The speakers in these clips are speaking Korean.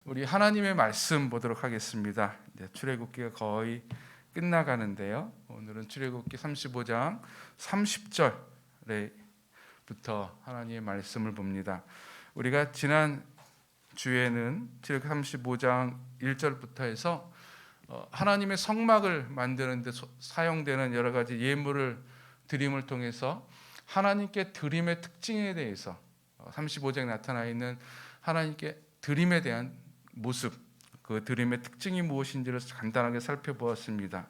우리 하나님의 말씀 보도록 하겠습니다. 이제 출애굽기가 거의 끝나가는데요. 오늘은 출애굽기 35장 30절부터 하나님의 말씀을 봅니다. 우리가 지난 주에는 출애굽기 35장 1절부터 해서 하나님의 성막을 만드는 데 사용되는 여러 가지 예물을 드림을 통해서 하나님께 드림의 특징에 대해서 35장에 나타나 있는 하나님께 드림에 대한 모습, 그 드림의 특징이 무엇인지를 간단하게 살펴보았습니다.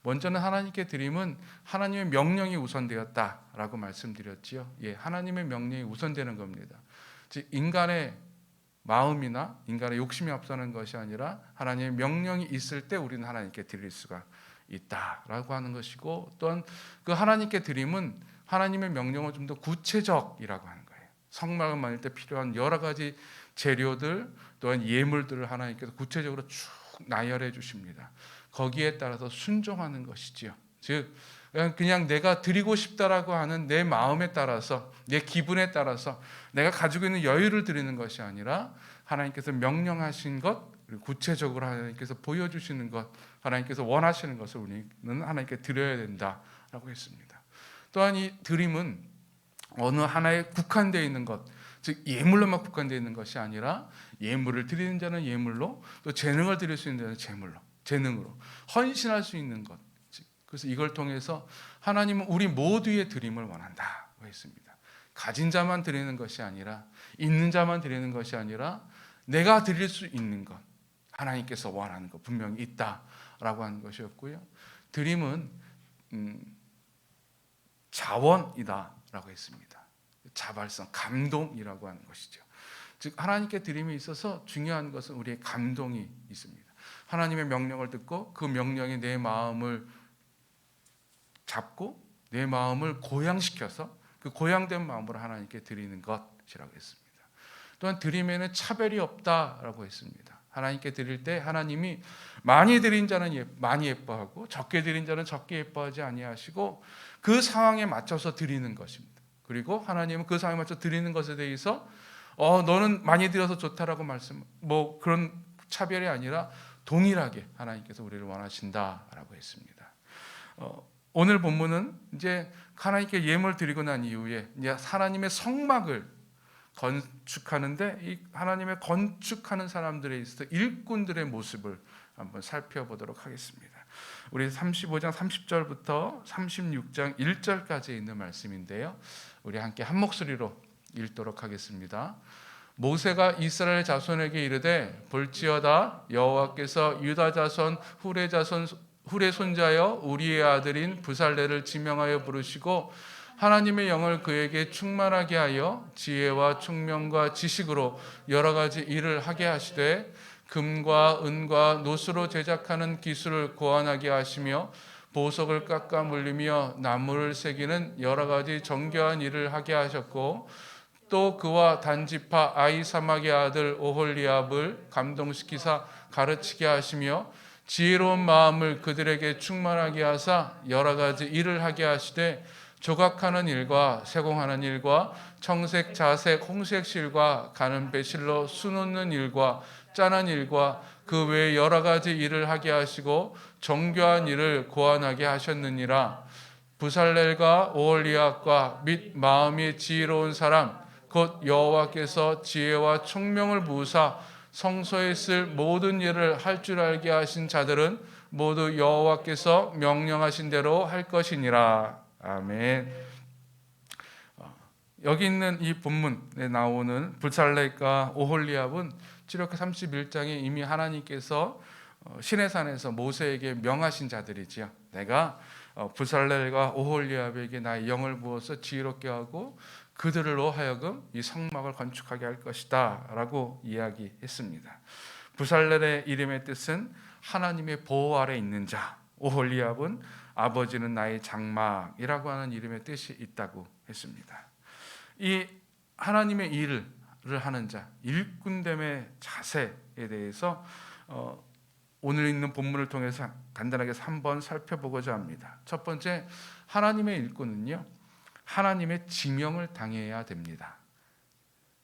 먼저는 하나님께 드림은 하나님의 명령이 우선되었다라고 말씀드렸지요. 하나님의 명령이 우선되는 겁니다. 즉 인간의 마음이나 인간의 욕심이 앞서는 것이 아니라 하나님의 명령이 있을 때 우리는 하나님께 드릴 수가 있다라고 하는 것이고, 또한 그 하나님께 드림은 하나님의 명령은 좀 더 구체적이라고 하는 거예요. 성막을 만들 때 필요한 여러 가지 재료들 또한 예물들을 하나님께서 구체적으로 쭉 나열해 주십니다. 거기에 따라서 순종하는 것이지요. 즉 그냥 내가 드리고 싶다라고 하는 내 마음에 따라서, 내 기분에 따라서 내가 가지고 있는 여유를 드리는 것이 아니라 하나님께서 명령하신 것, 그리고 구체적으로 하나님께서 보여주시는 것, 하나님께서 원하시는 것을 우리는 하나님께 드려야 된다라고 했습니다. 또한 이 드림은 어느 하나에 국한되어 있는 것, 즉 예물로만 국한되어 있는 것이 아니라 예물을 드리는 자는 예물로, 또 재능을 드릴 수 있는 자는 재능으로 헌신할 수 있는 것. 그래서 이걸 통해서 하나님은 우리 모두의 드림을 원한다고 했습니다. 가진 자만 드리는 것이 아니라, 있는 자만 드리는 것이 아니라 내가 드릴 수 있는 것, 하나님께서 원하는 것 분명히 있다라고 하는 것이었고요. 드림은 자원이다라고 했습니다. 자발성, 감동이라고 하는 것이죠. 즉 하나님께 드림이 있어서 중요한 것은 우리의 감동이 있습니다. 하나님의 명령을 듣고 그 명령이 내 마음을 잡고 내 마음을 고양시켜서 그 고양된 마음으로 하나님께 드리는 것이라고 했습니다. 또한 드림에는 차별이 없다라고 했습니다. 하나님께 드릴 때 하나님이 많이 드린 자는 많이 예뻐하고 적게 드린 자는 적게 예뻐하지 아니하시고 그 상황에 맞춰서 드리는 것입니다. 그리고 하나님은 그 상황에 맞춰 드리는 것에 대해서 너는 많이 드려서 좋다라고 그런 차별이 아니라 동일하게 하나님께서 우리를 원하신다라고 했습니다. 오늘 본문은 이제 하나님께 예물 드리고 난 이후에 이제 하나님의 성막을 건축하는데, 이 하나님의 건축하는 사람들에 있어서 일꾼들의 모습을 한번 살펴보도록 하겠습니다. 우리 35장 30절부터 36장 1절까지 있는 말씀인데요. 우리 함께 한 목소리로 읽도록 하겠습니다. 모세가 이스라엘 자손에게 이르되 볼지어다 여호와께서 유다 자손 훌의 손자여 우리의 아들인 부살레를 지명하여 부르시고 하나님의 영을 그에게 충만하게 하여 지혜와 총명과 지식으로 여러 가지 일을 하게 하시되 금과 은과 노수로 제작하는 기술을 고안하게 하시며 보석을 깎아 물리며 나무를 새기는 여러 가지 정교한 일을 하게 하셨고, 또 그와 단지파 아히사막의 아들 오홀리압을 감동시키사 가르치게 하시며 지혜로운 마음을 그들에게 충만하게 하사 여러 가지 일을 하게 하시되 조각하는 일과 세공하는 일과 청색, 자색, 홍색 실과 가는 배실로 수놓는 일과 짜는 일과 그 외에 여러 가지 일을 하게 하시고 정교한 일을 고안하게 하셨느니라. 부살렐과 오홀리압과 및 마음이 지혜로운 사람 곧 여호와께서 지혜와 총명을 부으사 성소에 쓸 모든 일을 할 줄 알게 하신 자들은 모두 여호와께서 명령하신 대로 할 것이니라. 아멘. 여기 있는 이 본문에 나오는 부살렐과 오홀리압은 출애굽기 31장에 이미 하나님께서 시내산에서 모세에게 명하신 자들이지요. 내가 부살렐과 오홀리압에게 나의 영을 부어서 지혜롭게 하고 그들로 하여금 이 성막을 건축하게 할 것이다 라고 이야기했습니다. 부살렐의 이름의 뜻은 하나님의 보호 아래 있는 자, 오홀리압은 아버지는 나의 장막이라고 하는 이름의 뜻이 있다고 했습니다. 이 하나님의 일을 하는 자, 일꾼됨의 자세에 대해서 오늘 있는 본문을 통해서 간단하게 한번 살펴보고자 합니다. 첫 번째, 하나님의 일꾼은요, 하나님의 지명을 당해야 됩니다.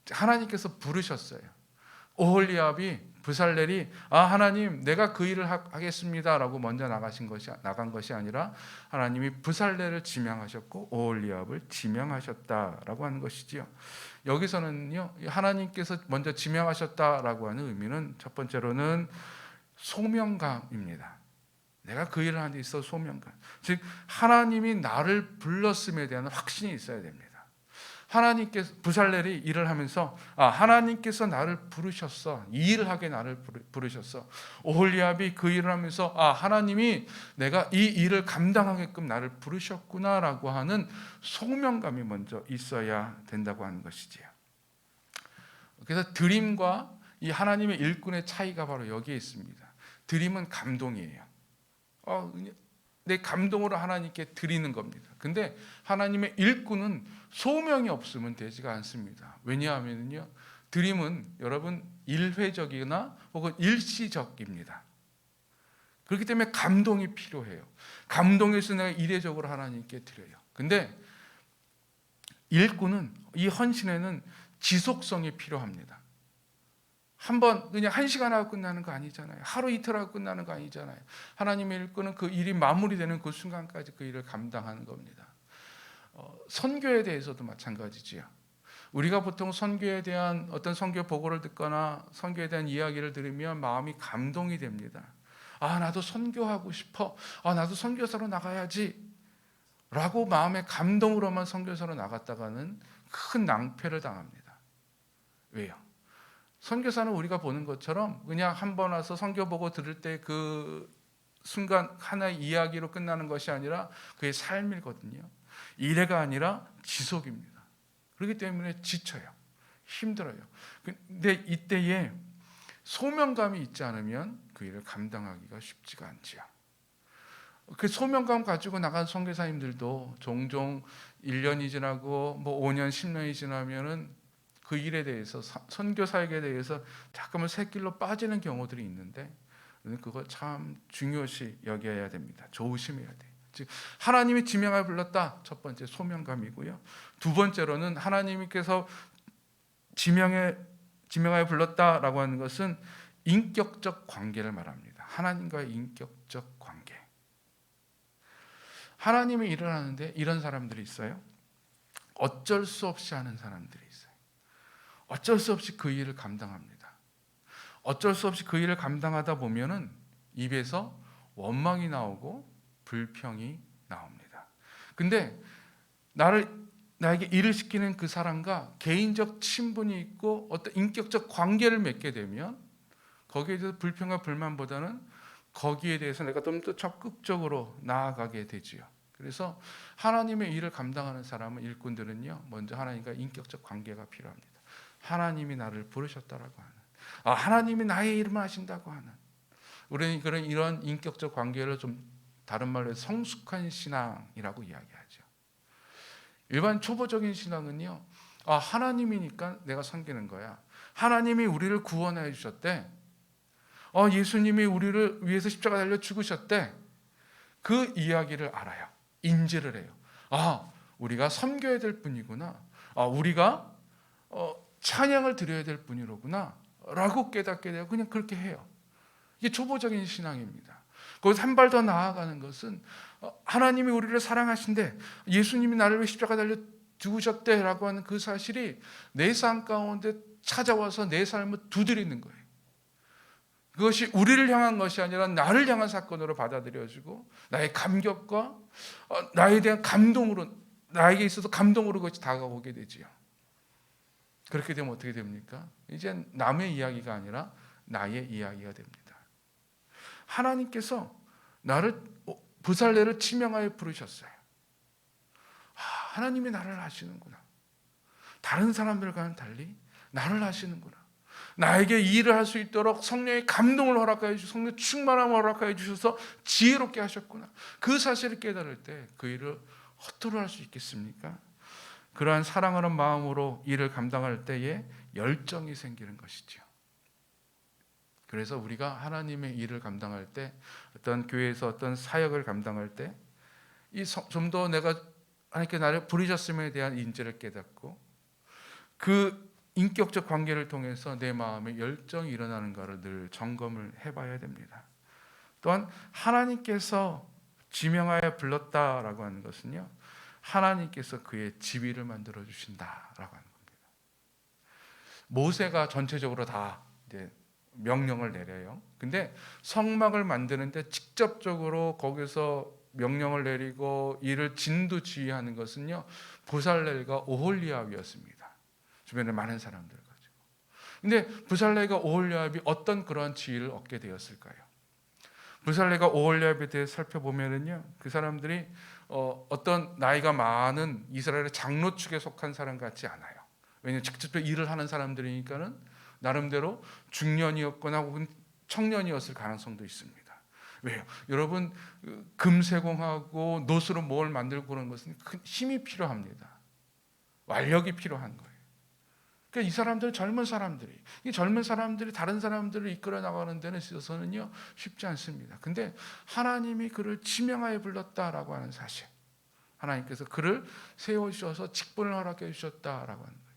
하나님께서 부르셨어요. 오홀리압이 부살렐이 하나님 내가 그 일을 하겠습니다라고 먼저 나간 것이 아니라 하나님이 부살렐을 지명하셨고 오홀리압을 지명하셨다라고 하는 것이지요. 여기서는요, 하나님께서 먼저 지명하셨다라고 하는 의미는 첫 번째로는 소명감입니다. 내가 그 일을 하는 데 있어 소명감. 즉 하나님이 나를 불렀음에 대한 확신이 있어야 됩니다. 하나님께서 부살렐이 일을 하면서 하나님께서 나를 부르셨어. 이 일을 하게 나를 부르셨어. 오홀리압이 그 일을 하면서 하나님이 내가 이 일을 감당하게끔 나를 부르셨구나라고 하는 소명감이 먼저 있어야 된다고 하는 것이지요. 그래서 드림과 이 하나님의 일꾼의 차이가 바로 여기에 있습니다. 드림은 감동이에요. 내 감동으로 하나님께 드리는 겁니다. 근데 하나님의 일꾼은 소명이 없으면 되지가 않습니다. 왜냐하면요, 드림은 여러분 일회적이나 혹은 일시적입니다. 그렇기 때문에 감동이 필요해요. 감동에서 내가 이례적으로 하나님께 드려요. 근데 일꾼은, 이 헌신에는 지속성이 필요합니다. 한번 그냥 1시간 하고 끝나는 거 아니잖아요. 하루 이틀 하고 끝나는 거 아니잖아요. 하나님의 일꾼은 그 일이 마무리되는 그 순간까지 그 일을 감당하는 겁니다. 선교에 대해서도 마찬가지지요. 우리가 보통 선교에 대한 어떤 선교 보고를 듣거나 선교에 대한 이야기를 들으면 마음이 감동이 됩니다. 나도 선교하고 싶어. 나도 선교사로 나가야지. 라고 마음의 감동으로만 선교사로 나갔다가는 큰 낭패를 당합니다. 왜요? 선교사는 우리가 보는 것처럼 그냥 한 번 와서 선교 보고 들을 때 그 순간 하나의 이야기로 끝나는 것이 아니라 그의 삶이거든요. 일회가 아니라 지속입니다. 그렇기 때문에 지쳐요. 힘들어요. 근데 이때에 소명감이 있지 않으면 그 일을 감당하기가 쉽지가 않지요. 그 소명감 가지고 나간 선교사님들도 종종 1년이 지나고 5년, 10년이 지나면은 그 일에 대해서, 선교 사역에 대해서 잠깐만 새길로 빠지는 경우들이 있는데 그거 참 중요시 여겨야 됩니다. 조심해야 돼요. 즉 하나님이 지명하여 불렀다. 첫 번째 소명감이고요. 두 번째로는 하나님께서 지명하여 불렀다라고 하는 것은 인격적 관계를 말합니다. 하나님과의 인격적 관계. 하나님이 일을 하는데 이런 사람들이 있어요. 어쩔 수 없이 하는 사람들이 있어요. 어쩔 수 없이 그 일을 감당합니다. 어쩔 수 없이 그 일을 감당하다 보면은 입에서 원망이 나오고 불평이 나옵니다. 근데 나에게 일을 시키는 그 사람과 개인적 친분이 있고 어떤 인격적 관계를 맺게 되면 거기에 대해서 불평과 불만보다는 거기에 대해서 내가 좀 더 적극적으로 나아가게 되지요. 그래서 하나님의 일을 감당하는 사람은, 일꾼들은요, 먼저 하나님과 인격적 관계가 필요합니다. 하나님이 나를 부르셨다라고 하는, 하나님이 나의 일을 하신다고 하는, 우리는 이런 인격적 관계를 좀 다른 말로 해서 성숙한 신앙이라고 이야기하죠. 일반 초보적인 신앙은요, 하나님이니까 내가 섬기는 거야. 하나님이 우리를 구원해 주셨대. 예수님이 우리를 위해서 십자가 달려 죽으셨대. 그 이야기를 알아요. 인지를 해요. 우리가 섬겨야 될 분이구나. 우리가 찬양을 드려야 될 분이로구나 라고 깨닫게 돼요. 그냥 그렇게 해요. 이게 초보적인 신앙입니다. 거기서 한 발 더 나아가는 것은 하나님이 우리를 사랑하신데 예수님이 나를 위해 십자가 달려 죽으셨대라고 하는 그 사실이 내 삶 가운데 찾아와서 내 삶을 두드리는 거예요. 그것이 우리를 향한 것이 아니라 나를 향한 사건으로 받아들여지고 나의 감격과 나에 대한 감동으로, 나에게 있어서 감동으로 그것이 다가오게 되지요. 그렇게 되면 어떻게 됩니까? 이제 남의 이야기가 아니라 나의 이야기가 됩니다. 하나님께서 나를, 부살렐을 지명하여 부르셨어요. 하나님이 나를 아시는구나. 다른 사람들과는 달리 나를 아시는구나. 나에게 이 일을 할 수 있도록 성령의 감동을 허락하여 주셔서, 성령의 충만함을 허락하여 주셔서 지혜롭게 하셨구나. 그 사실을 깨달을 때 그 일을 헛되이 할 수 있겠습니까? 그러한 사랑하는 마음으로 일을 감당할 때에 열정이 생기는 것이죠. 그래서 우리가 하나님의 일을 감당할 때, 어떤 교회에서 어떤 사역을 감당할 때 좀 더 내가 하나님께 나를 부르셨음에 대한 인지를 깨닫고 그 인격적 관계를 통해서 내 마음에 열정이 일어나는가를 늘 점검을 해봐야 됩니다. 또한 하나님께서 지명하여 불렀다라고 하는 것은요, 하나님께서 그의 지위를 만들어 주신다라고 하는 겁니다. 모세가 전체적으로 다 이제 명령을 내려요. 근데 성막을 만드는데 직접적으로 거기서 명령을 내리고 이를 진두지휘하는 것은요, 부살렐과 오홀리압이었습니다. 주변에 많은 사람들 가지고. 근데 부살렐과 오홀리압이 어떤 그런 지위를 얻게 되었을까요? 부살렐과 오홀리압에 대해 살펴보면은요, 그 사람들이 어떤 나이가 많은 이스라엘의 장로 축에 속한 사람 같지 않아요. 왜냐하면 직접 일을 하는 사람들이니까는 나름대로 중년이었거나 혹은 청년이었을 가능성도 있습니다. 왜요? 여러분, 금세공하고 노수로 뭘 만들고 그런 것은 큰 힘이 필요합니다. 완력이 필요한 거예요. 그러니까 이 사람들은 젊은 사람들이, 이 젊은 사람들이 다른 사람들을 이끌어 나가는 데는 있어서는요, 쉽지 않습니다. 근데 하나님이 그를 지명하여 불렀다라고 하는 사실, 하나님께서 그를 세워주셔서 직분을 허락해 주셨다라고 하는 거예요.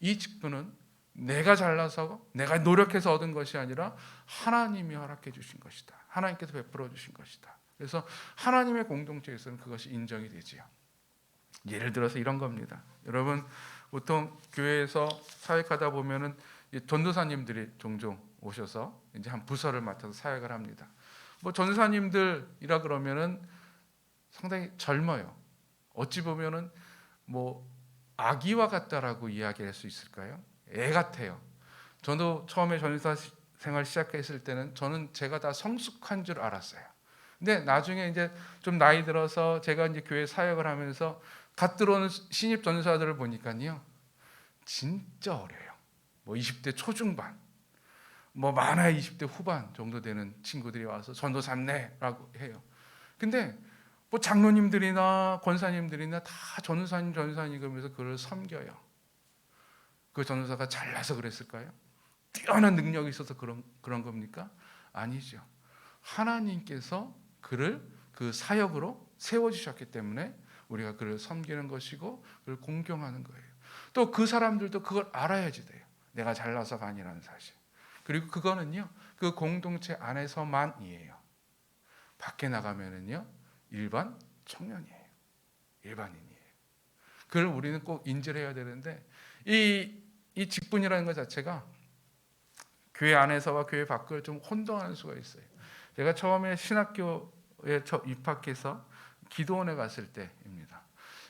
이 직분은 내가 잘나서 내가 노력해서 얻은 것이 아니라 하나님이 허락해 주신 것이다. 하나님께서 베풀어 주신 것이다. 그래서 하나님의 공동체에서는 그것이 인정이 되지요. 예를 들어서 이런 겁니다. 여러분, 보통 교회에서 사역하다 보면은 전도사님들이 종종 오셔서 이제 한 부서를 맡아서 사역을 합니다. 뭐 전도사님들이라 그러면은 상당히 젊어요. 어찌 보면은 뭐 아기와 같다라고 이야기할 수 있을까요? 애 같아요. 저도 처음에 전도사 생활 시작했을 때는 저는 제가 다 성숙한 줄 알았어요. 근데 나중에 이제 좀 나이 들어서 제가 이제 교회 사역을 하면서 갓 들어오는 신입 전도사들을 보니까요, 진짜 어려요. 뭐 20대 초중반, 뭐 많아야 20대 후반 정도 되는 친구들이 와서 전도사님네라고 해요. 근데 뭐 장로님들이나 권사님들이나 다 전도사님 그러면서 그를 섬겨요. 그 전도사가 잘나서 그랬을까요? 뛰어난 능력이 있어서 그런 겁니까? 아니죠. 하나님께서 그를 그 사역으로 세워주셨기 때문에 우리가 그를 섬기는 것이고 그를 공경하는 거예요. 또 그 사람들도 그걸 알아야지 돼요. 내가 잘나서가 아니라는 사실. 그리고 그거는요, 그 공동체 안에서만이에요. 밖에 나가면은요, 일반 청년이에요. 일반인이에요. 그걸 우리는 꼭 인지를 해야 되는데, 이 직분이라는 것 자체가 교회 안에서와 교회 밖을 좀 혼동하는 수가 있어요. 제가 처음에 신학교에 입학해서 기도원에 갔을 때입니다.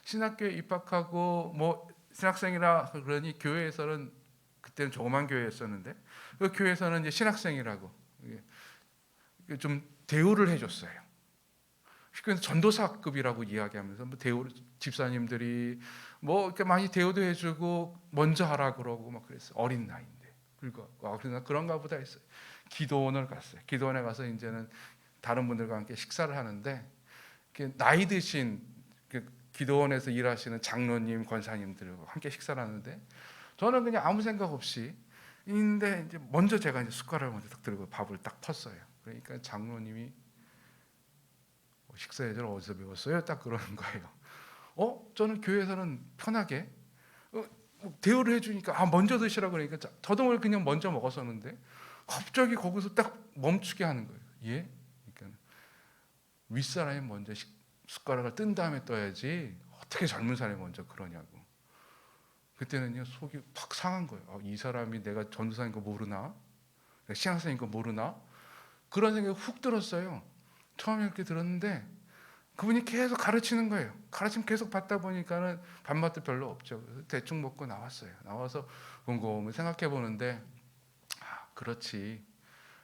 신학교에 입학하고 뭐 신학생이라 그러니 교회에서는, 그때는 조그만 교회였었는데 그 교회에서는 이제 신학생이라고 좀 대우를 해줬어요. 그래서 전도사급이라고 이야기하면서 뭐 대우, 집사님들이 뭐 이렇게 많이 대우도 해주고 먼저 하라 그러고 막 그랬어요. 어린 나이인데 불구하고 그래서 그런가 보다 했어요. 기도원을 갔어요. 기도원에 가서 이제는 다른 분들과 함께 식사를 하는데 나이 드신 기도원에서 일하시는 장로님, 권사님들과 함께 식사를 하는데 저는 그냥 아무 생각 없이 있는데 이제 먼저 제가 이제 숟가락을 먼저 딱 들고 밥을 딱 펐어요. 그러니까 장로님이 식사 예절 어디서 배웠어요? 딱 그러는 거예요. 저는 교회에서는 편하게 대우를 해주니까 먼저 드시라고 그러니까 저도 그냥 먼저 먹었었는데 갑자기 거기서 딱 멈추게 하는 거예요. 예? 그러니까 윗사람이 먼저 숟가락을 뜬 다음에 떠야지 어떻게 젊은 사람이 먼저 그러냐고. 그때는요, 속이 팍 상한 거예요. 이 사람이 내가 전도사인 거 모르나? 내가 신학생인 거 모르나? 그런 생각이 훅 들었어요. 처음에 이렇게 들었는데 그분이 계속 가르치는 거예요. 가르침 계속 받다 보니까는 밥맛도 별로 없죠. 그래서 대충 먹고 나왔어요. 나와서 곰곰이 생각해 보는데 그렇지.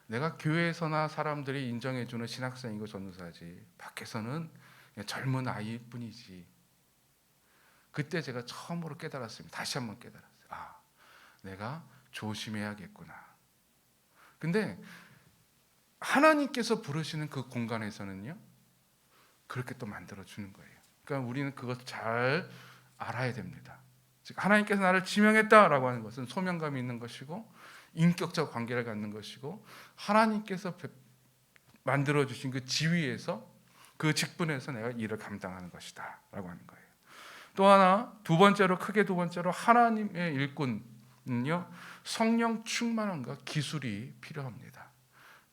내가 교회에서나 사람들이 인정해주는 신학생이고 전도사지. 밖에서는 그냥 젊은 아이일 뿐이지. 그때 제가 처음으로 깨달았습니다. 다시 한번 깨달았어요. 내가 조심해야겠구나. 근데 하나님께서 부르시는 그 공간에서는요, 그렇게 또 만들어주는 거예요. 그러니까 우리는 그것을 잘 알아야 됩니다. 즉 하나님께서 나를 지명했다라고 하는 것은 소명감이 있는 것이고 인격적 관계를 갖는 것이고 하나님께서 만들어주신 그 지위에서 그 직분에서 내가 일을 감당하는 것이다 라고 하는 거예요. 또 하나 두 번째로 하나님의 일꾼은요, 성령 충만함과 기술이 필요합니다.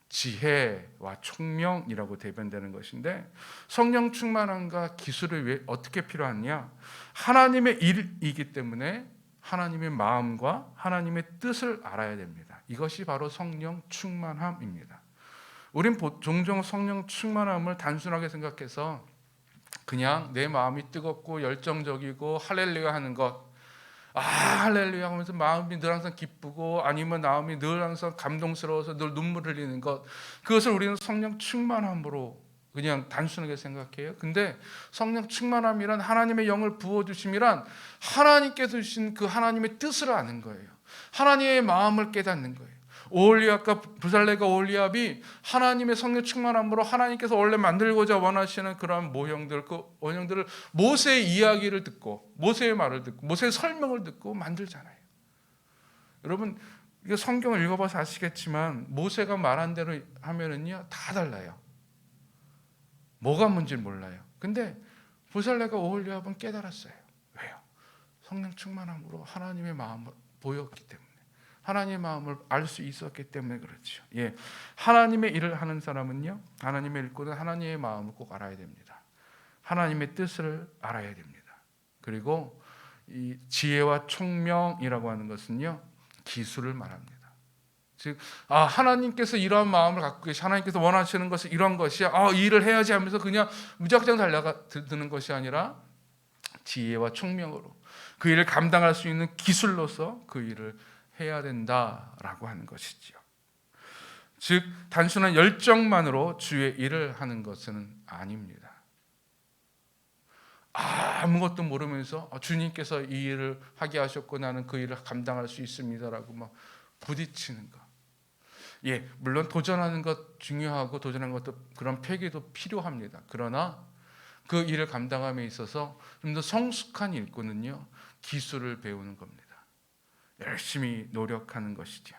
지혜와 총명이라고 대변되는 것인데, 성령 충만함과 기술이 왜 어떻게 필요하냐? 하나님의 일이기 때문에 하나님의 마음과 하나님의 뜻을 알아야 됩니다. 이것이 바로 성령 충만함입니다. 우린 종종 성령 충만함을 단순하게 생각해서 그냥 내 마음이 뜨겁고 열정적이고 할렐루야 하는 것, 할렐루야 하면서 마음이 늘 항상 기쁘고, 아니면 마음이 늘 항상 감동스러워서 늘 눈물 흘리는 것, 그것을 우리는 성령 충만함으로 그냥 단순하게 생각해요. 근데 성령 충만함이란 하나님의 영을 부어주심이란 하나님께서 주신 그 하나님의 뜻을 아는 거예요. 하나님의 마음을 깨닫는 거예요. 오홀리압과 부살레가 오홀리압이 하나님의 성령 충만함으로 하나님께서 원래 만들고자 원하시는 그러한 모형들, 그 원형들을 모세의 이야기를 듣고, 모세의 말을 듣고, 모세의 설명을 듣고 만들잖아요. 여러분, 이거 성경을 읽어봐서 아시겠지만 모세가 말한 대로 하면은요 다 달라요. 뭐가 뭔지 몰라요. 근데 부살레가 오홀리압은 깨달았어요. 왜요? 성령 충만함으로 하나님의 마음을 보였기 때문에, 하나님의 마음을 알 수 있었기 때문에 그렇죠. 예, 하나님의 일을 하는 사람은요, 하나님의 일꾼은 하나님의 마음을 꼭 알아야 됩니다. 하나님의 뜻을 알아야 됩니다. 그리고 이 지혜와 총명이라고 하는 것은요, 기술을 말합니다. 즉, 하나님께서 이러한 마음을 갖고 계시, 하나님께서 원하시는 것은 이런 것이야, 이 일을 해야지 하면서 그냥 무작정 달려드는 것이 아니라 지혜와 총명으로 그 일을 감당할 수 있는 기술로서 그 일을 해야 된다라고 하는 것이지요. 즉, 단순한 열정만으로 주의 일을 하는 것은 아닙니다. 아무것도 모르면서 주님께서 이 일을 하게 하셨고 나는 그 일을 감당할 수 있습니다라고 막 부딪히는 것. 예, 물론 도전하는 것 중요하고, 도전하는 것도 그런 패기도 필요합니다. 그러나 그 일을 감당함에 있어서 좀 더 성숙한 일꾼은요, 기술을 배우는 겁니다. 열심히 노력하는 것이죠.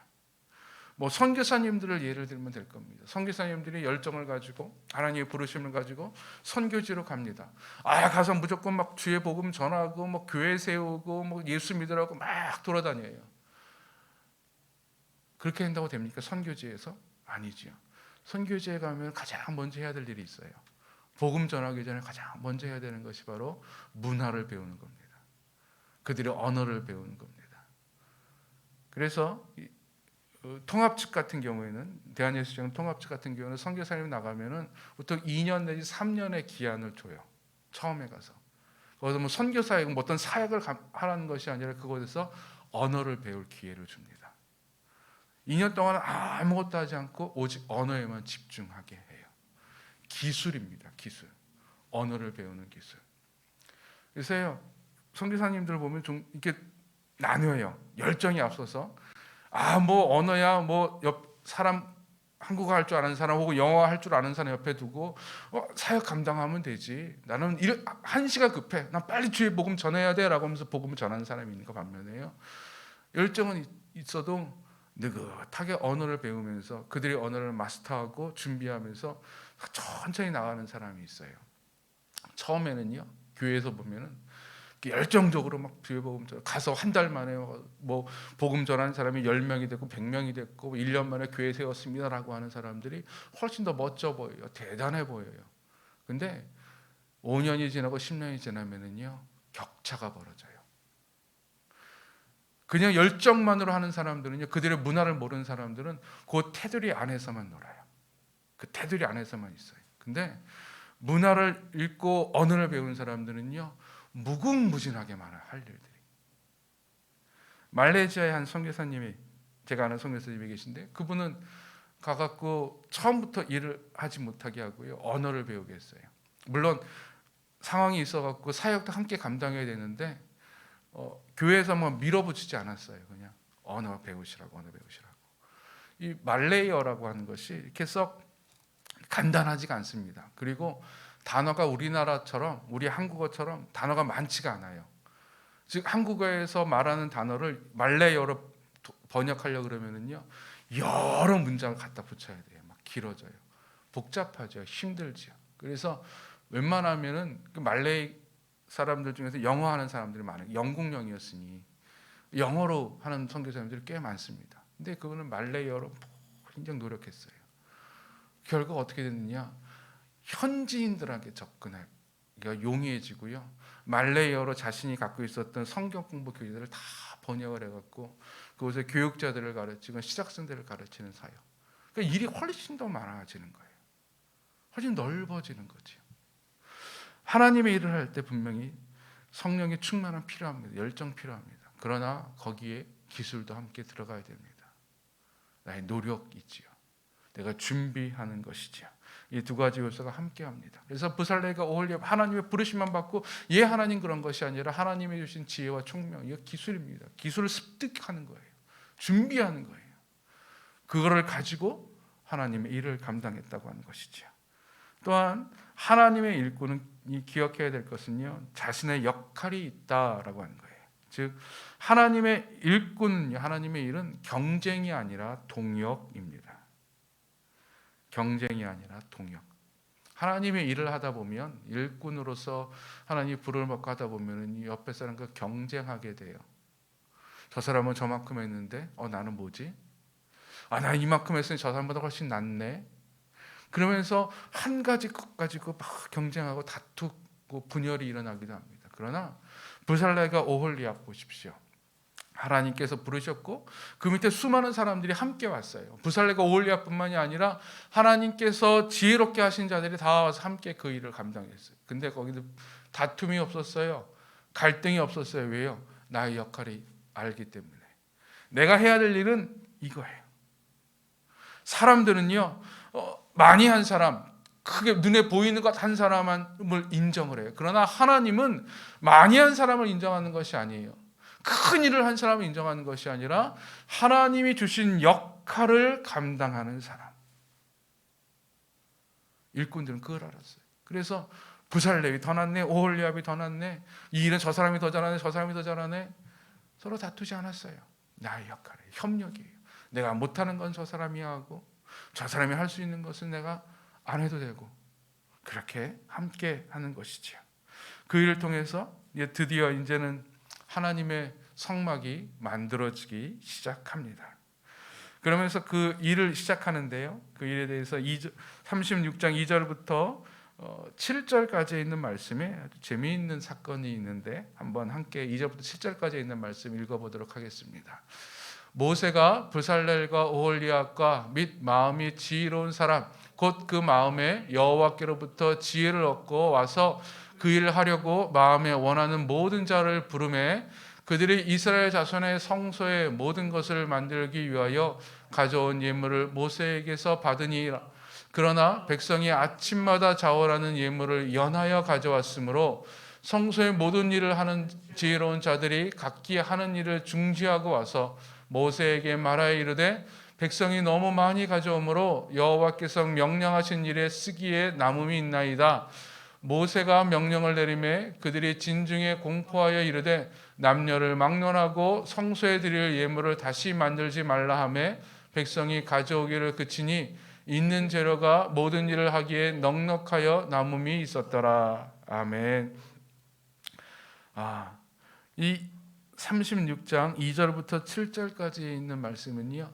뭐 선교사님들을 예를 들면 될 겁니다. 선교사님들이 열정을 가지고 하나님의 부르심을 가지고 선교지로 갑니다. 가서 무조건 막 주의 복음 전하고 뭐 교회 세우고 뭐 예수 믿으라고 막 돌아다녀요. 그렇게 한다고 됩니까? 선교지에서? 아니죠. 선교지에 가면 가장 먼저 해야 될 일이 있어요. 복음 전하기 전에 가장 먼저 해야 되는 것이 바로 문화를 배우는 겁니다. 그들의 언어를 배우는 겁니다. 그래서 통합 측 같은 경우에는, 대한예수장 통합 측 같은 경우는 선교사님이 나가면은 보통 2년 내지 3년의 기한을 줘요. 처음에 가서 거기서 뭐 선교사역, 뭐 어떤 사역을 하라는 것이 아니라 그곳에서 언어를 배울 기회를 줍니다. 2년 동안 아무것도 하지 않고 오직 언어에만 집중하게 해요. 기술입니다. 기술. 언어를 배우는 기술. 그래서요, 선교사님들 보면 좀 이렇게 나뉘어요. 열정이 앞서서 뭐 언어야, 뭐 옆 사람 한국어 할 줄 아는 사람 혹은 영어 할 줄 아는 사람 옆에 두고 사역 감당하면 되지. 나는 한시가 급해. 난 빨리 주의 복음 전해야 돼라고 하면서 복음을 전하는 사람이 있는 거 반면에요, 열정은 있어도 느긋하게 언어를 배우면서 그들의 언어를 마스터하고 준비하면서 천천히 나가는 사람이 있어요. 처음에는요, 교회에서 보면은 열정적으로 막 주의 복음 전 가서 한 달 만에 뭐 복음 전하는 사람이 10명이 됐고 100명이 됐고 1년 만에 교회 세웠습니다라고 하는 사람들이 훨씬 더 멋져 보여요. 대단해 보여요. 근데 5년이 지나고 10년이 지나면은요, 격차가 벌어져요. 그냥 열정만으로 하는 사람들은요, 그들의 문화를 모르는 사람들은 그 테두리 안에서만 놀아요. 그 테두리 안에서만 있어요. 근데 문화를 읽고 언어를 배우는 사람들은요, 무궁무진하게 많아요, 할 일들이. 말레이시아의 한 선교사님이, 제가 아는 선교사님이 계신데, 그분은 가갖고 처음부터 일을 하지 못하게 하고요, 언어를 배우게 했어요. 물론 상황이 있어갖고 사역도 함께 감당해야 되는데 교회에서 뭐 밀어붙이지 않았어요. 그냥 언어 배우시라고. 이 말레이어라고 하는 것이 이렇게 썩 간단하지가 않습니다. 그리고 단어가 우리나라처럼, 우리 한국어처럼 단어가 많지가 않아요. 즉 한국어에서 말하는 단어를 말레이어로 번역하려고 그러면은요, 여러 문장을 갖다 붙여야 돼요. 막 길어져요. 복잡하죠. 힘들죠. 그래서 웬만하면은 그 말레이 사람들 중에서 영어 하는 사람들이 많아요. 영국령이었으니 영어로 하는 선교사님들이 꽤 많습니다. 근데 그분은 말레이어로 굉장히 노력했어요. 결국 어떻게 됐느냐? 현지인들에게 접근하기가 용이해지고요. 말레이어로 자신이 갖고 있었던 성경 공부 교재들을 다 번역을 해갖고 그곳에 교육자들을 가르치고 시작생들을 가르치는 사역. 그러니까 일이 훨씬 더 많아지는 거예요. 훨씬 넓어지는 거죠. 하나님의 일을 할 때 분명히 성령의 충만함 필요합니다. 열정 필요합니다. 그러나 거기에 기술도 함께 들어가야 됩니다. 나의 노력이지요. 내가 준비하는 것이지요. 이 두 가지 요소가 함께합니다. 그래서 부살레가 오홀리압 하나님의 부르심만 받고 하나님 그런 것이 아니라 하나님이 주신 지혜와 총명, 이거 기술입니다. 기술을 습득하는 거예요. 준비하는 거예요. 그거를 가지고 하나님의 일을 감당했다고 하는 것이죠. 또한 하나님의 일꾼이 기억해야 될 것은요, 자신의 역할이 있다라고 하는 거예요. 즉 하나님의 일꾼, 하나님의 일은 경쟁이 아니라 동역입니다. 경쟁이 아니라 동역. 하나님의 일을 하다 보면 일꾼으로서 하나님의 부름을 받고 하다 보면 옆에 사람과 경쟁하게 돼요. 저 사람은 저만큼 했는데 나는 뭐지? 나 이만큼 했으니 저 사람보다 훨씬 낫네. 그러면서 한 가지 것 가지고 막 경쟁하고 다투고 분열이 일어나기도 합니다. 그러나 부살레가 오홀리압 보십시오. 하나님께서 부르셨고 그 밑에 수많은 사람들이 함께 왔어요. 부살레가 오홀리압뿐만이 아니라 하나님께서 지혜롭게 하신 자들이 다 와서 함께 그 일을 감당했어요. 근데 거기도 다툼이 없었어요. 갈등이 없었어요. 왜요? 나의 역할을 알기 때문에. 내가 해야 될 일은 이거예요. 사람들은요, 많이 한 사람, 크게 눈에 보이는 것 한 사람을 인정을 해요. 그러나 하나님은 많이 한 사람을 인정하는 것이 아니에요. 큰 일을 한 사람을 인정하는 것이 아니라 하나님이 주신 역할을 감당하는 사람. 일꾼들은 그걸 알았어요. 그래서 부살렙이 더 낫네, 오홀리압이 더 낫네, 이 일은 저 사람이 더 잘하네, 저 사람이 더 잘하네. 서로 다투지 않았어요. 나의 역할이에요. 협력이에요. 내가 못하는 건 저 사람이 하고 저 사람이 할 수 있는 것은 내가 안 해도 되고, 그렇게 함께 하는 것이죠. 그 일을 통해서 드디어 이제는 하나님의 성막이 만들어지기 시작합니다. 그러면서 그 일을 시작하는데요, 그 일에 대해서 36장 2절부터 7절까지 있는 말씀에 아주 재미있는 사건이 있는데 한번 함께 2절부터 7절까지 있는 말씀 읽어보도록 하겠습니다. 모세가 부살렐과 오홀리압과 및 마음이 지혜로운 사람 곧 그 마음에 여호와께로부터 지혜를 얻고 와서 그 일을 하려고 마음에 원하는 모든 자를 부르매 그들이 이스라엘 자손의 성소의 모든 것을 만들기 위하여 가져온 예물을 모세에게서 받으니라. 그러나 백성이 아침마다 자원하는 예물을 연하여 가져왔으므로 성소의 모든 일을 하는 지혜로운 자들이 각기 하는 일을 중지하고 와서 모세에게 말하여 이르되 백성이 너무 많이 가져오므로 여호와께서 명령하신 일에 쓰기에 남음이 있나이다. 모세가 명령을 내리매 그들이 진중에 공포하여 이르되 남녀를 막론하고 성소에 드릴 예물을 다시 만들지 말라 하매 백성이 가져오기를 그치니 있는 재료가 모든 일을 하기에 넉넉하여 남음이 있었더라. 아멘. 이 36장 2절부터 7절까지 있는 말씀은요,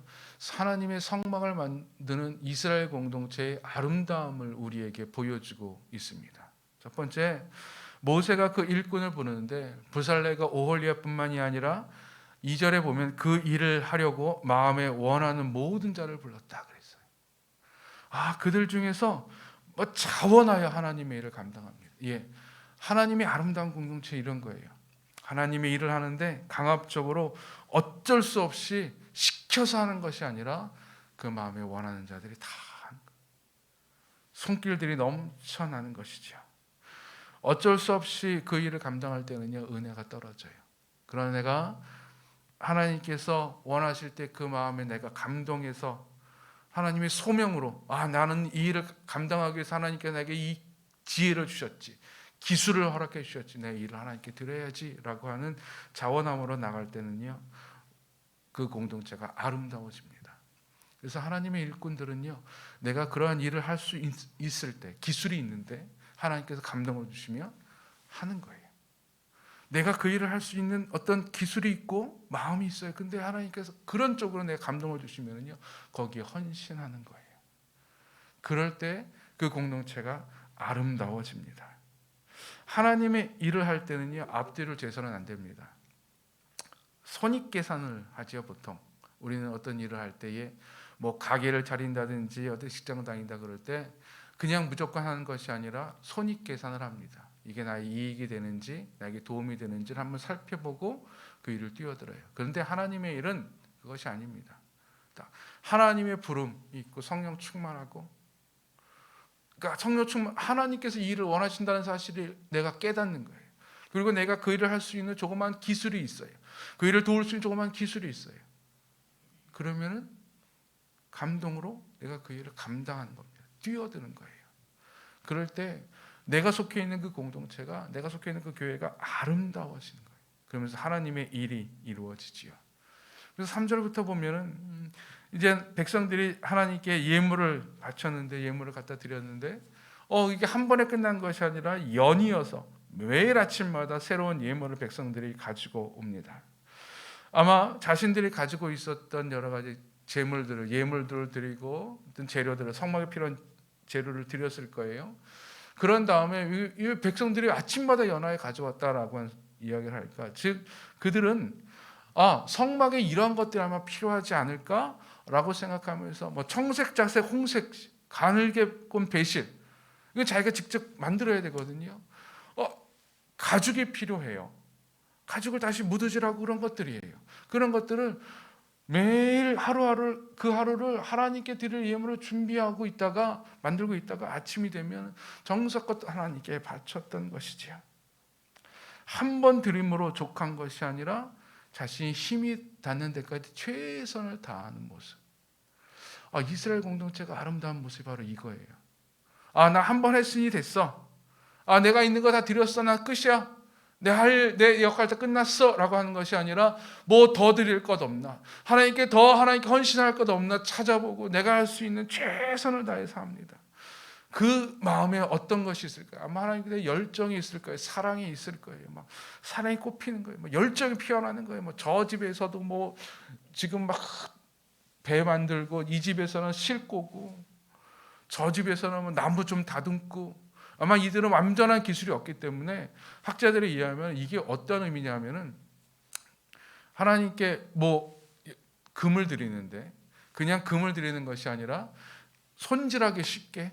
하나님의 성막을 만드는 이스라엘 공동체의 아름다움을 우리에게 보여주고 있습니다. 첫 번째, 모세가 그 일꾼을 부르는데 부살레가 오홀리압뿐만이 아니라 2절에 보면 그 일을 하려고 마음에 원하는 모든 자를 불렀다 그랬어요. 그들 중에서 자원하여 하나님의 일을 감당합니다. 하나님의 아름다운 공동체 이런 거예요. 하나님의 일을 하는데 강압적으로 어쩔 수 없이 시켜서 하는 것이 아니라 그 마음에 원하는 자들이 다 하는 거예요. 손길들이 넘쳐나는 것이죠. 어쩔 수 없이 그 일을 감당할 때는요, 은혜가 떨어져요. 그러나 내가 하나님께서 원하실 때 그 마음에 내가 감동해서 하나님의 소명으로 나는 이 일을 감당하기 위해서 하나님께서 내게 이 지혜를 주셨지, 기술을 허락해 주셨지, 내 일을 하나님께 드려야지 라고 하는 자원함으로 나갈 때는요, 그 공동체가 아름다워집니다. 그래서 하나님의 일꾼들은요, 내가 그러한 일을 할 수 있을 때, 기술이 있는데 하나님께서 감동을 주시면 하는 거예요. 내가 그 일을 할 수 있는 어떤 기술이 있고 마음이 있어요. 근데 하나님께서 그런 쪽으로 내가 감동을 주시면요, 거기에 헌신하는 거예요. 그럴 때 그 공동체가 아름다워집니다. 하나님의 일을 할 때는요, 앞뒤를 재서는 안 됩니다. 손익계산을 하지요. 보통 우리는 어떤 일을 할 때에 뭐 가게를 차린다든지 어떤 직장을 다닌다 그럴 때 그냥 무조건 하는 것이 아니라 손익계산을 합니다. 이게 나의 이익이 되는지 나에게 도움이 되는지를 한번 살펴보고 그 일을 뛰어들어요. 그런데 하나님의 일은 그것이 아닙니다. 하나님의 부름이 있고 성령 충만하고, 그러니까 성령 충만, 하나님께서 이 일을 원하신다는 사실을 내가 깨닫는 거예요. 그리고 내가 그 일을 할 수 있는 조그만 기술이 있어요. 그 일을 도울 수 있는 조그만 기술이 있어요. 그러면은 감동으로 내가 그 일을 감당하는 겁니다. 뛰어드는 거예요. 그럴 때 내가 속해 있는 그 공동체가, 내가 속해 있는 그 교회가 아름다워지는 거예요. 그러면서 하나님의 일이 이루어지지요. 그래서 3절부터 보면은 이제 백성들이 하나님께 예물을 바쳤는데, 예물을 갖다 드렸는데 이게 한 번에 끝난 것이 아니라 연이어서 매일 아침마다 새로운 예물을 백성들이 가지고 옵니다. 아마 자신들이 가지고 있었던 여러 가지 재물들을, 예물들을 드리고 어떤 재료들을, 성막에 필요한 재료를 드렸을 거예요. 그런 다음에 이 백성들이 아침마다 연하에 가져왔다라고 이야기를 할까? 즉 그들은 성막에 이러한 것들이 아마 필요하지 않을까라고 생각하면서 뭐 청색, 자색, 홍색, 가늘게 꼰 배실, 이거 자기가 직접 만들어야 되거든요. 가죽이 필요해요. 가죽을 다시 무드질하고 그런 것들이에요. 그런 것들을 매일 하루하루, 그 하루를 하나님께 드릴 예물을 준비하고 있다가, 만들고 있다가 아침이 되면 정성껏 하나님께 바쳤던 것이지요. 한 번 드림으로 족한 것이 아니라 자신이 힘이 닿는 데까지 최선을 다하는 모습. 이스라엘 공동체가 아름다운 모습이 바로 이거예요. 나 한 번 했으니 됐어. 내가 있는 거 다 드렸어. 나 끝이야. 내 역할 다 끝났어 라고 하는 것이 아니라 뭐 더 드릴 것 없나, 하나님께 헌신할 것 없나 찾아보고 내가 할 수 있는 최선을 다해서 합니다. 그 마음에 어떤 것이 있을까요? 아마 하나님께 열정이 있을 거예요. 사랑이 있을 거예요. 막 사랑이 꽃피는 거예요. 열정이 피어나는 거예요. 저 집에서도 지금 막 배 만들고, 이 집에서는 실 꼬고, 저 집에서는 나무 좀 다듬고. 아마 이들은 완전한 기술이 없기 때문에 학자들이 이해하면 이게 어떤 의미냐면은, 하나님께 금을 드리는데 그냥 금을 드리는 것이 아니라 손질하기 쉽게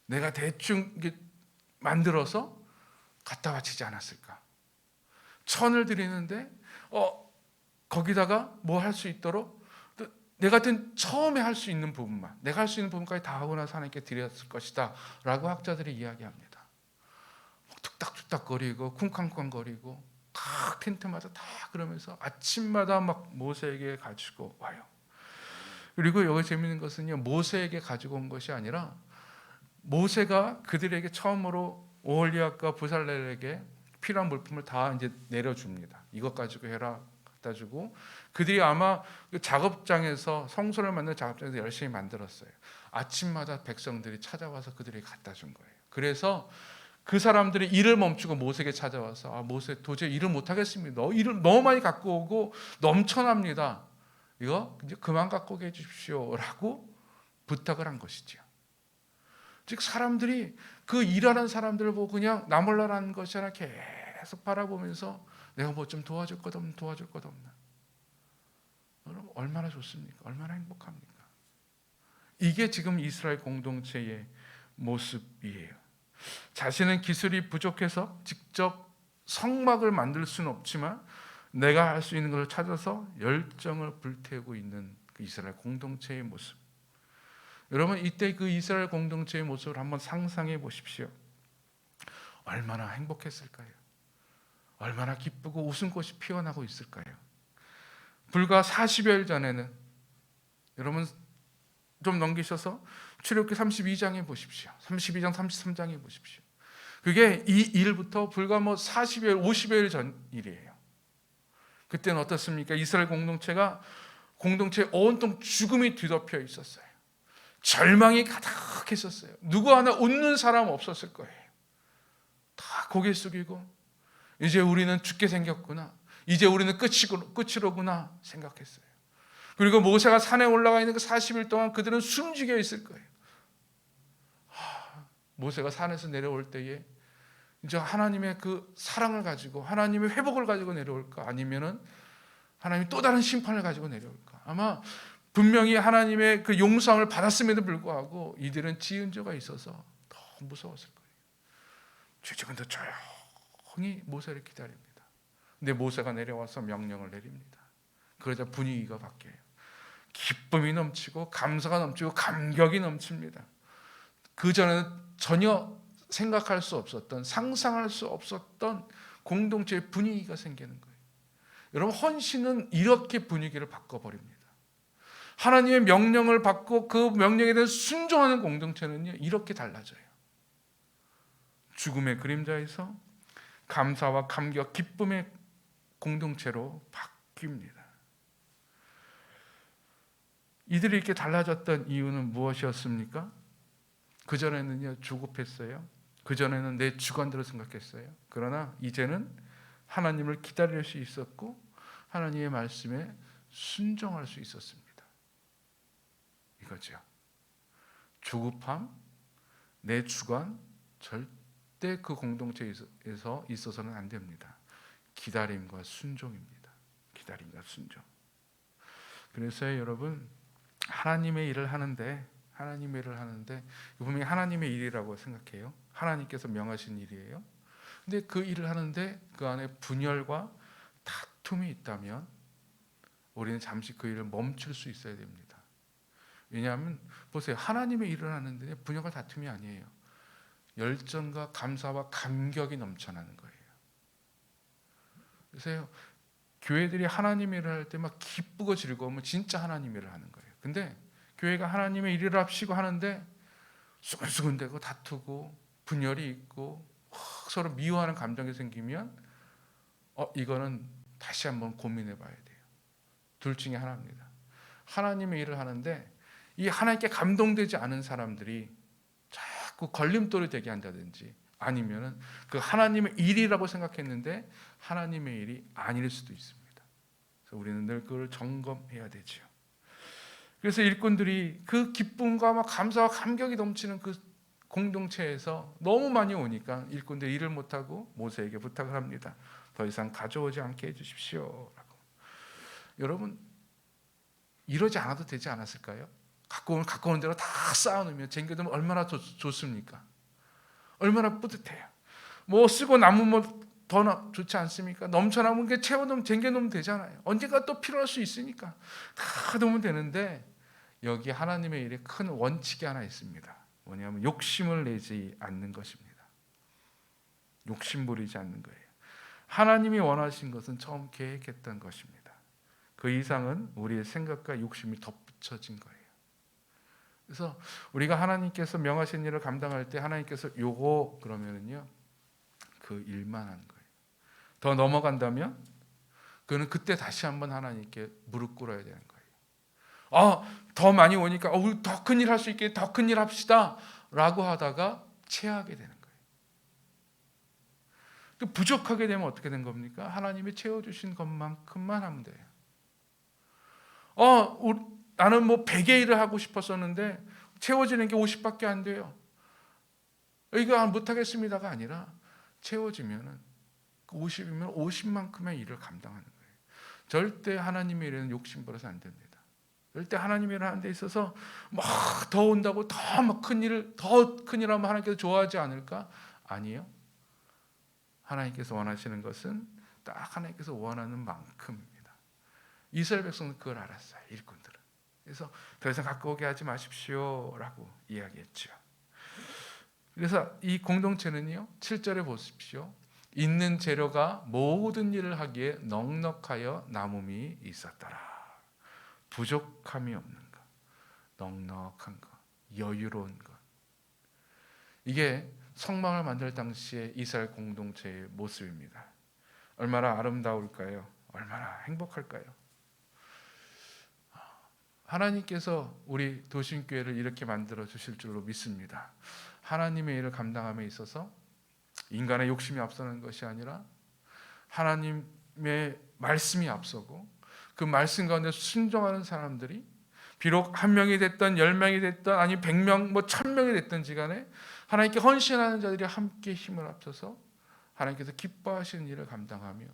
내가 대충 만들어서 갖다 바치지 않았을까. 천을 드리는데 거기다가 뭐 할 수 있도록 내가 처음에 할 수 있는 부분만, 내가 할 수 있는 부분까지 다 하고 나서 하나님께 드렸을 것이다 라고 학자들이 이야기합니다. 툭딱툭딱거리고 쿵쾅쿵쾅거리고 각 텐트마다 다 그러면서 아침마다 막 모세에게 가지고 와요. 그리고 여기 재밌는 것은요, 모세에게 가지고 온 것이 아니라 모세가 그들에게 처음으로 오홀리압과 부살렐에게 필요한 물품을 다 이제 내려줍니다. 이것 가지고 해라 갖다 주고, 그들이 아마 그 작업장에서, 성소를 만드는 작업장에서 열심히 만들었어요. 아침마다 백성들이 찾아와서 그들에게 갖다 준 거예요. 그래서 그 사람들이 일을 멈추고 모세에게 찾아와서 모세 도저히 일을 못하겠습니다. 일을 너무 많이 갖고 오고 넘쳐납니다. 이거 이제 그만 갖고 오게 해주십시오 라고 부탁을 한 것이죠. 즉 사람들이 그 일하는 사람들을 보고 그냥 나 몰라라는 것이 아니라 계속 바라보면서 내가 뭐 좀 도와줄 것 없나. 여러분 얼마나 좋습니까? 얼마나 행복합니까? 이게 지금 이스라엘 공동체의 모습이에요. 자신은 기술이 부족해서 직접 성막을 만들 수는 없지만 내가 할 수 있는 것을 찾아서 열정을 불태우고 있는 그 이스라엘 공동체의 모습. 여러분 이때 그 이스라엘 공동체의 모습을 한번 상상해 보십시오. 얼마나 행복했을까요? 얼마나 기쁘고 웃음꽃이 피어나고 있을까요? 불과 40여일 전에는, 여러분 좀 넘기셔서 출애굽기 32장에 보십시오. 32장, 33장에 보십시오. 그게 이 일부터 불과 40여일, 50여일 전 일이에요. 그때는 어떻습니까? 이스라엘 공동체에 온통 죽음이 뒤덮여 있었어요. 절망이 가득했었어요. 누구 하나 웃는 사람 없었을 거예요. 다 고개 숙이고 이제 우리는 죽게 생겼구나. 이제 우리는 끝이로구나 생각했어요. 그리고 모세가 산에 올라가 있는 그 40일 동안 그들은 숨지게 있을 거예요. 모세가 산에서 내려올 때에 이제 하나님의 그 사랑을 가지고 하나님의 회복을 가지고 내려올까, 아니면은 하나님이 또 다른 심판을 가지고 내려올까. 아마 분명히 하나님의 그 용서함을 받았음에도 불구하고 이들은 지은 죄가 있어서 더 무서웠을 거예요. 지금은 더 조용히 모세를 기다립니다. 근데 모세가 내려와서 명령을 내립니다. 그러자 분위기가 바뀌어요. 기쁨이 넘치고 감사가 넘치고 감격이 넘칩니다. 그전에는 전혀 생각할 수 없었던, 상상할 수 없었던 공동체의 분위기가 생기는 거예요. 여러분, 헌신은 이렇게 분위기를 바꿔버립니다. 하나님의 명령을 받고 그 명령에 대해 순종하는 공동체는요, 이렇게 달라져요. 죽음의 그림자에서 감사와 감격, 기쁨의 공동체로 바뀝니다. 이들이 이렇게 달라졌던 이유는 무엇이었습니까? 그전에는요, 조급했어요. 그전에는 내 주관대로 생각했어요. 그러나 이제는 하나님을 기다릴 수 있었고 하나님의 말씀에 순종할 수 있었습니다. 이거죠. 조급함, 내 주관, 절대 그 공동체에서 있어서는 안 됩니다. 기다림과 순종입니다. 기다림과 순종. 그래서 여러분, 하나님의 일을 하는데 분명히 하나님의 일이라고 생각해요. 하나님께서 명하신 일이에요. 근데 그 일을 하는데 그 안에 분열과 다툼이 있다면 우리는 잠시 그 일을 멈출 수 있어야 됩니다. 왜냐하면 보세요, 하나님의 일을 하는데 분열과 다툼이 아니에요. 열정과 감사와 감격이 넘쳐나는 거예요. 그래서 교회들이 하나님의 일을 할 때 막 기쁘고 즐거우면 진짜 하나님의 일을 하는 거예요. 근데 교회가 하나님의 일을 합시고 하는데 수근수근대고 다투고 분열이 있고 서로 미워하는 감정이 생기면 이거는 다시 한번 고민해 봐야 돼요. 둘 중에 하나입니다. 하나님의 일을 하는데 이 하나님께 감동되지 않은 사람들이 자꾸 걸림돌이 되게 한다든지, 아니면은 그 하나님의 일이라고 생각했는데 하나님의 일이 아닐 수도 있습니다. 그래서 우리는 늘 그걸 점검해야 되죠. 그래서 일꾼들이 그 기쁨과 막 감사와 감격이 넘치는 그 공동체에서 너무 많이 오니까 일꾼들이 일을 못하고 모세에게 부탁을 합니다. 더 이상 가져오지 않게 해주십시오 라고. 여러분, 이러지 않아도 되지 않았을까요? 갖고 오는 대로 다 쌓아놓으면 쟁겨두면 얼마나 좋습니까? 얼마나 뿌듯해요. 뭐 쓰고 남으면 더 좋지 않습니까? 넘쳐나면 게 채워놓으면 쟁겨놓으면 되잖아요. 언젠가 또 필요할 수 있으니까 다 놓으면 되는데, 여기 하나님의 일에 큰 원칙이 하나 있습니다. 뭐냐면 욕심을 내지 않는 것입니다. 욕심 부리지 않는 거예요. 하나님이 원하신 것은 처음 계획했던 것입니다. 그 이상은 우리의 생각과 욕심이 덧붙여진 거예요. 그래서 우리가 하나님께서 명하신 일을 감당할 때 하나님께서 요거 그러면은요, 그 일만 하는 거예요. 더 넘어간다면 그는 그때 다시 한번 하나님께 무릎 꿇어야 되는 거예요. 더 많이 오니까 우리 더 큰 일 할 수 있게 더 큰 일 합시다 라고 하다가 체하게 되는 거예요. 또 부족하게 되면 어떻게 된 겁니까? 하나님이 채워주신 것만큼만 하면 돼요. 나는 뭐 100의 일을 하고 싶었었는데 채워지는 게 50밖에 안 돼요. 이거 못하겠습니다가 아니라 채워지면은 50이면 50만큼의 일을 감당하는 거예요. 절대 하나님의 일에는 욕심 부려서 안 됩니다. 절대 하나님의 일을 하는 데 있어서 막 더 온다고 더 막 큰 일을 더 큰 일 하면 하나님께서 좋아하지 않을까? 아니에요. 하나님께서 원하시는 것은 딱 하나님께서 원하는 만큼입니다. 이스라엘 백성은 그걸 알았어요. 일꾼들은. 그래서 더 이상 갖고 오게 하지 마십시오라고 이야기했죠. 그래서 이 공동체는요, 7절에 보십시오. 있는 재료가 모든 일을 하기에 넉넉하여 남음이 있었더라. 부족함이 없는 것, 넉넉한 것, 여유로운 것. 이게 성막을 만들 당시의 이스라엘 공동체의 모습입니다. 얼마나 아름다울까요? 얼마나 행복할까요? 하나님께서 우리 도심교회를 이렇게 만들어 주실 줄로 믿습니다. 하나님의 일을 감당함에 있어서 인간의 욕심이 앞서는 것이 아니라 하나님의 말씀이 앞서고 그 말씀 가운데 순종하는 사람들이 비록 1명이 됐던 10명이 됐던 아니 100명 뭐 1000명이 됐든지 간에 하나님께 헌신하는 자들이 함께 힘을 합쳐서 하나님께서 기뻐하시는 일을 감당하며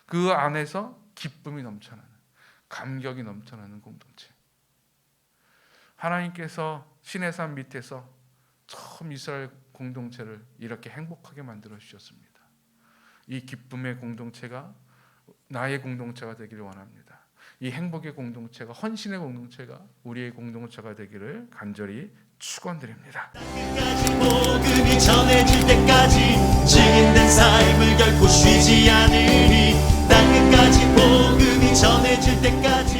그 안에서 기쁨이 넘쳐나는, 감격이 넘쳐나는 공동체. 하나님께서 시내산 밑에서 처음 이스라엘 공동체를 이렇게 행복하게 만들어 주셨습니다. 이 기쁨의 공동체가 나의 공동체가 되기를 원합니다. 이 행복의 공동체가, 헌신의 공동체가 우리의 공동체가 되기를 간절히 축원드립니다. 끝까지 복음이 전해질 때까지 증인된 삶을 결코 쉬지 않으리. 땅 끝까지 복음이 전해질 때까지